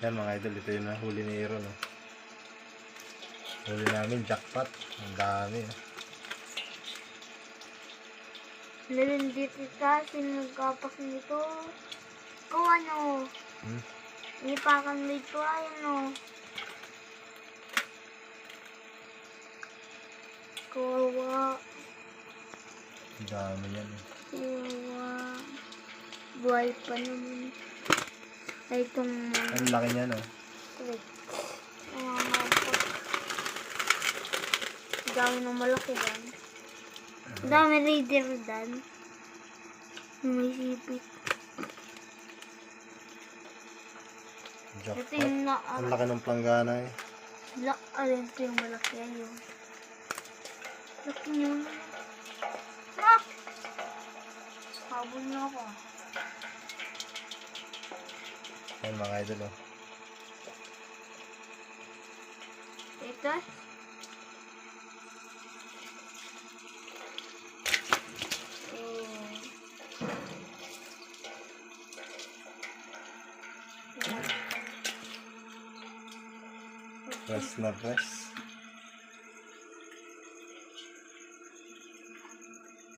Yan mga idol, ito yung nahuli ni Aaron. Oh. Huli namin, jackpot. Ang dami. Oh. Nalindit ka, sino nagkapak nito? Ikaw ano? Ipakan nito ay ano? Kawawa. Ang dami yan. Kawawa. Buhay pa naman. Ay, itong... Ang laki niyan, oh. Wait. Ang dami ng malaki dan. Ang dami raider dan. May sipit. Ito Jackpot. yung Ang laki ng planggana eh. Alin ito yung malaki ayun. Laki nyo. Ah! Habol na ako. Yan mga idol, oh. Ito. Press na press.